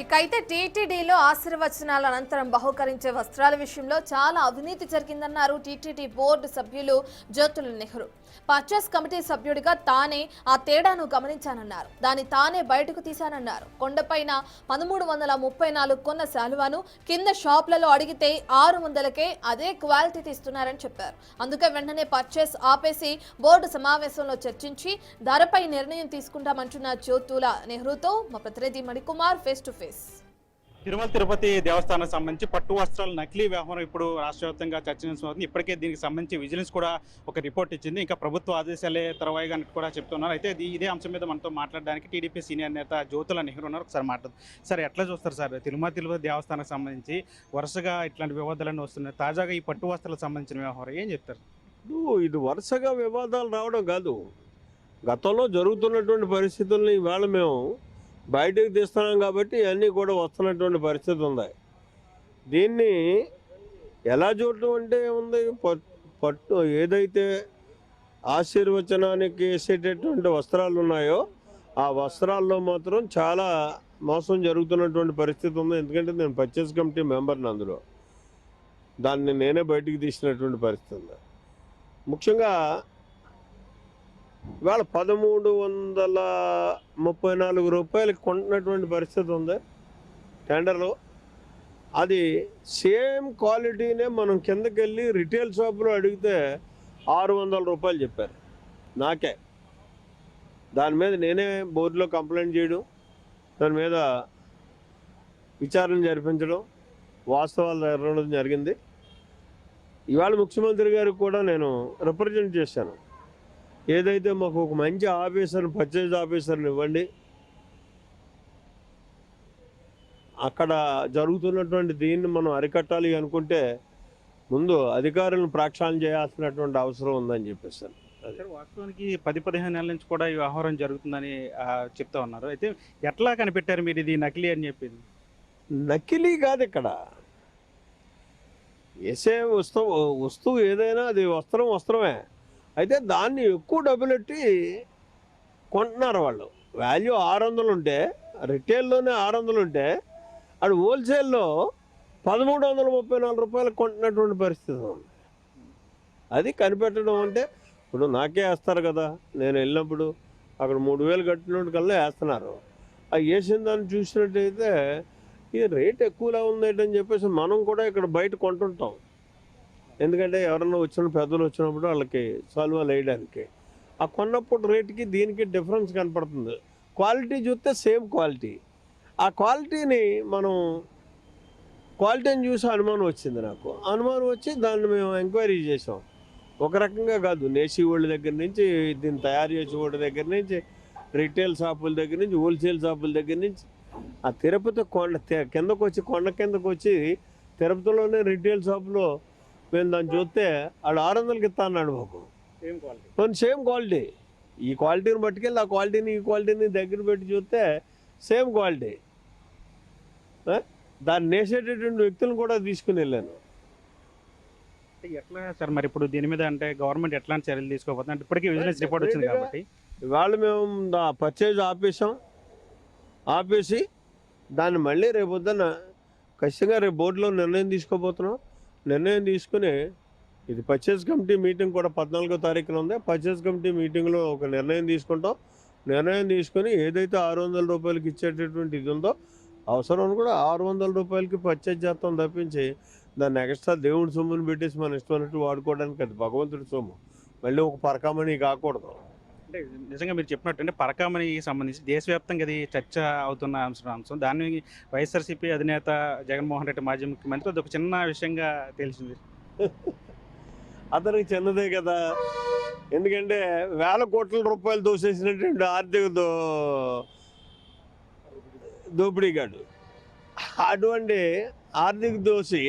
ఇకైతే టీటీడీలో ఆశీర్వచనాల అనంతరం బహుకరించే వస్త్రాల విషయంలో చాలా అవినీతి జరిగిందన్నారు టీటీడీ బోర్డు సభ్యులు జ్యోతుల నెహ్రూ. పర్చేస్ కమిటీ సభ్యుడిగా తానే ఆ తేడాను గమనించానన్నారు. దాన్ని తానే బయటకు తీశానన్నారు. కొండపైన 1334 కొన్న శాలువాను కింద షాపులలో అడిగితే 600కే అదే క్వాలిటీ తీస్తున్నారని చెప్పారు. అందుకే వెంటనే పర్చేస్ ఆపేసి బోర్డు సమావేశంలో చర్చించి ధరపై నిర్ణయం తీసుకుంటామంటున్న జ్యోతుల నెహ్రూతో మా ప్రతినిధి Manikumar face to face. Tirumala Tirupati దేవస్థానానికి సంబంధించి పట్టు వస్త్రాల నకిలీ వ్యవహారం ఇప్పుడు రాష్ట్ర వ్యాప్తంగా చర్చనీయాంశమవుతుంది. ఇప్పటికే దీనికి సంబంధించి విజిలెన్స్ కూడా ఒక రిపోర్ట్ ఇచ్చింది. ఇంకా ప్రభుత్వ ఆదేశాలే తర్వాయిగా కూడా చెప్తున్నారు. అయితే ఇదే అంశం మీద మనతో మాట్లాడడానికి టీడీపీ సీనియర్ నేత జ్యోతుల నెహ్రూ ఉన్నారు. ఒకసారి మాట్లాడదు సార్, ఎట్లా చూస్తారు సార్ తిరుపతి దేవస్థానానికి సంబంధించి వరుసగా ఇట్లాంటి వివాదాలన్నీ వస్తున్నాయి. తాజాగా ఈ పట్టు వస్త్రాలకు సంబంధించిన వ్యవహారం ఏం చెప్తారు? ఇది వరుసగా వివాదాలు రావడం కాదు, గతంలో జరుగుతున్నటువంటి పరిస్థితుల్ని ఇవాళ మేము బయటకు తీస్తున్నాం కాబట్టి అన్నీ కూడా వస్తున్నటువంటి పరిస్థితి ఉంది. దీన్ని ఎలా చూడటం అంటే ఉంది, పట్టు ఏదైతే ఆశీర్వచనానికి వేసేటటువంటి వస్త్రాలు ఉన్నాయో ఆ వస్త్రాల్లో మాత్రం చాలా మోసం జరుగుతున్నటువంటి పరిస్థితి ఉంది. ఎందుకంటే నేను పర్చేస్ కమిటీ మెంబర్ని, అందులో దాన్ని నేనే బయటికి తీసినటువంటి పరిస్థితి ఉంది. ముఖ్యంగా ఇవాళ 1334 రూపాయలకి కొంటున్నటువంటి పరిస్థితి ఉంది టెండర్లో. అది సేమ్ క్వాలిటీనే మనం కిందకి వెళ్ళి రిటైల్ షాపులో అడిగితే 600 రూపాయలు చెప్పారు నాకే. దాని మీద నేనే బోర్డులో కంప్లైంట్ చేయడం, దాని మీద విచారణ జరిపించడం, వాస్తవాలు జరగడం జరిగింది. ఇవాళ ముఖ్యమంత్రి గారికి కూడా నేను రిప్రజెంట్ చేశాను. ఏదైతే మాకు ఒక మంచి ఆఫీసర్ని, పర్చేజ్ ఆఫీసర్ని ఇవ్వండి, అక్కడ జరుగుతున్నటువంటి దీన్ని మనం అరికట్టాలి అనుకుంటే ముందు అధికారులను ప్రక్షాళన చేయాల్సినటువంటి అవసరం ఉందని చెప్పేసాను. వాస్తవానికి 10-15 నెలల నుంచి కూడా ఈ వ్యవహారం జరుగుతుందని చెప్తా ఉన్నారు. అయితే ఎట్లా కనిపెట్టారు మీరు ఇది నకిలీ అని చెప్పింది? నకిలీ కాదు, ఇక్కడ వేసే వస్తువు ఏదైనా అది వస్త్రమే. అయితే దాన్ని ఎక్కువ డబ్బులెట్టి కొంటున్నారు వాళ్ళు. వాల్యూ 600 ఉంటే, రిటైల్లోనే 600 ఉంటే, అది హోల్సేల్లో 1334 రూపాయలకు కొంటున్నటువంటి పరిస్థితి ఉంది. అది కనిపెట్టడం అంటే ఇప్పుడు నాకే వేస్తారు కదా, నేను వెళ్ళినప్పుడు అక్కడ 3000 కట్టినట్టు కల్లా వేస్తున్నారు. ఆ వేసిన దాన్ని చూసినట్టయితే ఈ రేట్ ఎక్కువలా ఉందేంటని చెప్పేసి మనం కూడా ఇక్కడ బయట కొంటుంటాం. ఎందుకంటే ఎవరన్నా పెద్దలు వచ్చినప్పుడు వాళ్ళకి సాల్వాలు వేయడానికి ఆ కొన్నప్పుడు రేటుకి దీనికి డిఫరెన్స్ కనపడుతుంది. క్వాలిటీ చూస్తే సేమ్ క్వాలిటీ. ఆ క్వాలిటీని క్వాలిటీని చూసి అనుమానం వచ్చింది. నాకు అనుమానం వచ్చి దాన్ని మేము ఎంక్వైరీ చేసాం. ఒక రకంగా కాదు, నేసీ వాళ్ళ దగ్గర నుంచి, దీన్ని తయారు చేసే వాళ్ళ దగ్గర నుంచి, రిటైల్ షాపుల దగ్గర నుంచి, హోల్సేల్ షాపుల దగ్గర నుంచి, ఆ తిరుపతి కొండ కిందకు వచ్చి తిరుపతిలోనే రిటైల్ షాపులో మేము దాన్ని చూస్తే వాళ్ళు 600కి ఇస్తా అన్నాడు మాకు. Same quality. ఈ క్వాలిటీని పట్టుకెళ్ళి ఆ క్వాలిటీని ఈ క్వాలిటీని దగ్గర పెట్టి చూస్తే సేమ్ క్వాలిటీ. దాన్ని నేసేటటువంటి వ్యక్తులను కూడా తీసుకుని వెళ్ళాను. ఎట్లా సార్ మరి ఇప్పుడు దీని మీద అంటే గవర్నమెంట్ ఎట్లాంటి చర్యలు తీసుకోబోతుంది? అంటే ఇప్పటికీ విజిలెన్స్ రిపోర్ట్ వచ్చింది కాబట్టి ఇవాళ మేము పర్చేజ్ ఆపేసి దాన్ని మళ్ళీ రేపొద్దున ఖచ్చితంగా రేపు బోర్డులో నిర్ణయం తీసుకోబోతున్నాం. నిర్ణయం తీసుకుని ఇది పర్చేజ్ కమిటీ మీటింగ్ కూడా 14వ తారీఖున ఉంది. పర్చేజ్ కమిటీ మీటింగ్లో ఒక నిర్ణయం తీసుకుంటాం. నిర్ణయం తీసుకొని ఏదైతే 600 రూపాయలకి ఇచ్చేటటువంటి ఇది ఉందో అవసరం కూడా 600 రూపాయలకి పర్చేజ్ చేస్తాం తప్పించి దాన్ని ఎక్స్ట్రా దేవుడి సొమ్ముని పెట్టేసి మన ఇష్టమైనట్టు వాడుకోవడానికి అది భగవంతుడి సొమ్ము, మళ్ళీ ఒక పరకామణి కాకూడదు. అంటే నిజంగా మీరు చెప్పినట్టు అంటే పరకామణికి సంబంధించి దేశవ్యాప్తంగా అది చర్చ అవుతున్న అంశం. దాన్ని వైఎస్ఆర్సీపీ అధినేత జగన్మోహన్ రెడ్డి మాజీ ముఖ్యమంత్రి అది ఒక చిన్న విషయంగా తెలిసింది. అతనికి చిన్నదే కదా, ఎందుకంటే వేల కోట్ల రూపాయలు దోసేసినటువంటి ఆర్థిక దోపిడీగాడు. అటువంటి ఆర్థిక దోషి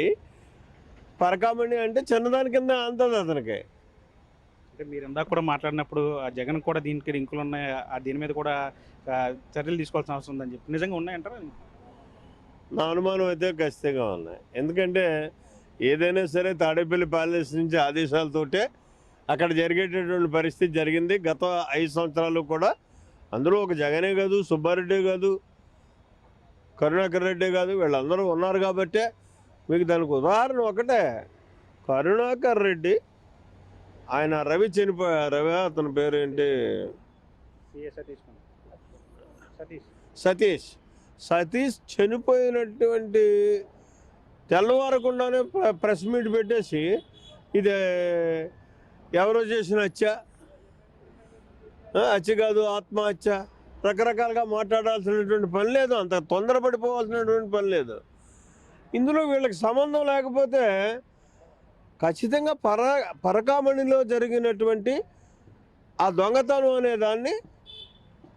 పరకామణి అంటే చిన్నదాని కింద అంతది అతనికి. అంటే మీరు ఇందాక కూడా మాట్లాడినప్పుడు ఆ జగన్ కూడా దీనికి లింకులు ఉన్నాయి, దీని మీద కూడా చర్యలు తీసుకోవాల్సిన అవసరం ఉందని చెప్పి నిజంగా ఉన్నాయంటారా? నా అనుమానం అయితే ఖచ్చితంగా ఉన్నాయి. ఎందుకంటే ఏదైనా సరే తాడేపల్లి ప్యాలెస్ నుంచి ఆదేశాలతోటే అక్కడ జరిగేటటువంటి పరిస్థితి జరిగింది. గత 5 సంవత్సరాలు కూడా అందులో ఒక జగనే కాదు, సుబ్బారెడ్డే కాదు, కరుణాకర్ రెడ్డి కాదు, వీళ్ళందరూ ఉన్నారు కాబట్టే మీకు దానికి ఉదాహరణ ఒకటే. కరుణాకర్ రెడ్డి ఆయన రవి రవి అతని పేరు ఏంటి, సతీష్ చనిపోయినటువంటి తెల్లవారకుండానే ప్రెస్ మీట్ పెట్టేసి ఇది ఎవరో చేసిన హత్య కాదు ఆత్మహత్య రకరకాలుగా మాట్లాడాల్సినటువంటి పని లేదు, అంత తొందరపడిపోవాల్సినటువంటి పని లేదు. ఇందులో వీళ్ళకి సంబంధం లేకపోతే ఖచ్చితంగా పరకామణిలో జరిగినటువంటి ఆ దొంగతనం అనే దాన్ని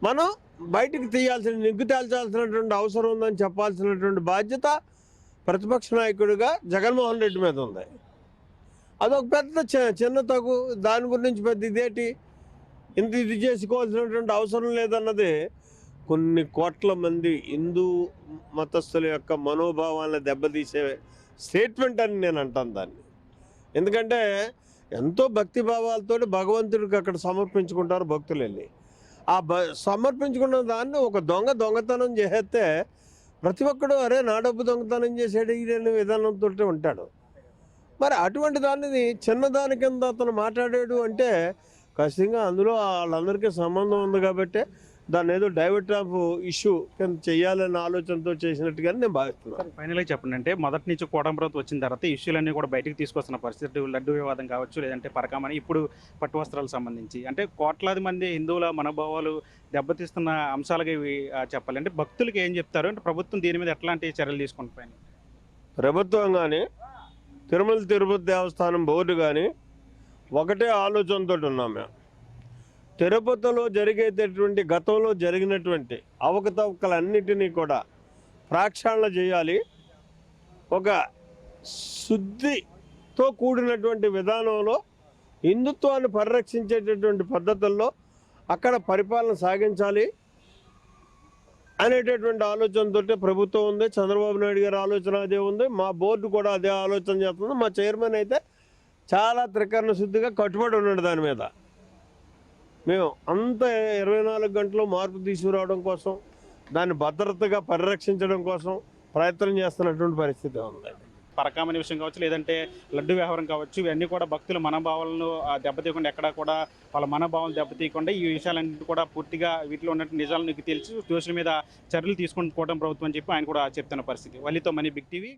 మనం బయటికి నిగ్గు తేల్చాల్సినటువంటి అవసరం ఉందని చెప్పాల్సినటువంటి బాధ్యత ప్రతిపక్ష నాయకుడిగా జగన్మోహన్ రెడ్డి మీద ఉంది. అదొక పెద్ద చిన్న తగు, దాని గురించి పెద్ద ఇదేంటి ఇది చేసుకోవాల్సినటువంటి అవసరం లేదన్నది కొన్ని కోట్ల మంది హిందూ మతస్థుల యొక్క మనోభావాలను దెబ్బతీసే స్టేట్మెంట్ అని నేను అంటాను దాన్ని. ఎందుకంటే ఎంతో భక్తి భావాలతో భగవంతుడికి అక్కడ సమర్పించుకుంటారు భక్తులు వెళ్ళి. ఆ సమర్పించుకున్న దాన్ని ఒక దొంగతనం చేస్తే ప్రతి ఒక్కడు అరే నా డబ్బు దొంగతనం చేసేది ఇదే విధానంతో ఉంటాడు. మరి అటువంటి దానిని చిన్నదాని కింద అతను మాట్లాడాడు అంటే ఖచ్చితంగా అందులో వాళ్ళందరికీ సంబంధం ఉంది కాబట్టి దాన్ని ఏదో డైవర్ట్ ఆఫ్ ఇష్యూ కింద చేయాలనే ఆలోచనతో చేసినట్టుగానే నేను భావిస్తున్నాను. ఫైనల్గా చెప్పండి, అంటే మొదటి నుంచి కూటమి ప్రభుత్వం వచ్చిన తర్వాత ఇష్యూలన్నీ కూడా బయటకు తీసుకొస్తున్న పరిస్థితి, లడ్డు వివాదం కావచ్చు, లేదంటే పరకామణి, ఇప్పుడు పట్టు వస్త్రాలకు సంబంధించి, అంటే కోట్లాది మంది హిందువుల మనోభావాలు దెబ్బతీస్తున్న అంశాలుగా ఇవి చెప్పాలి. అంటే భక్తులకి ఏం చెప్తారు, అంటే ప్రభుత్వం దీని మీద ఎట్లాంటి చర్యలు తీసుకుంటాయి? ప్రభుత్వం కానీ తిరుమల తిరుపతి దేవస్థానం బోర్డు కానీ ఒకటే ఆలోచనతో ఉన్నాం మేము. తిరుపతిలో జరిగేటటువంటి గతంలో జరిగినటువంటి అవకతవకలన్నిటినీ కూడా ప్రక్షాళన చేయాలి. ఒక శుద్ధితో కూడినటువంటి విధానంలో హిందుత్వాన్ని పరిరక్షించేటటువంటి పద్ధతుల్లో అక్కడ పరిపాలన సాగించాలి అనేటటువంటి ఆలోచనతో ప్రభుత్వం ఉంది. చంద్రబాబు నాయుడు గారి ఆలోచన అదే ఉంది, మా బోర్డు కూడా అదే ఆలోచన చేస్తుంది. మా చైర్మన్ అయితే చాలా త్రికరణ శుద్ధిగా కట్టుబడి ఉన్నాడు దాని మీద. మేము అంత 24 గంటలు మార్పు తీసుకురావడం కోసం, దాన్ని భద్రతగా పరిరక్షించడం కోసం ప్రయత్నం చేస్తున్నటువంటి పరిస్థితి ఉంది. పరకామణి విషయం కావచ్చు, లేదంటే లడ్డు వ్యవహారం కావచ్చు, ఇవన్నీ కూడా భక్తుల మనోభావాలను దెబ్బతీయకుండా, ఎక్కడా కూడా వాళ్ళ మనోభావాలు దెబ్బతీయకుండా ఈ విషయాలన్నింటి కూడా పూర్తిగా వీటిలో ఉన్న నిజాలను తెలిసి దోషుల మీద చర్యలు తీసుకుంటుకోవడం ప్రభుత్వం అని చెప్పి ఆయన కూడా చెప్తున్న పరిస్థితి. వల్లితో మనీ, బిగ్ టీవీ.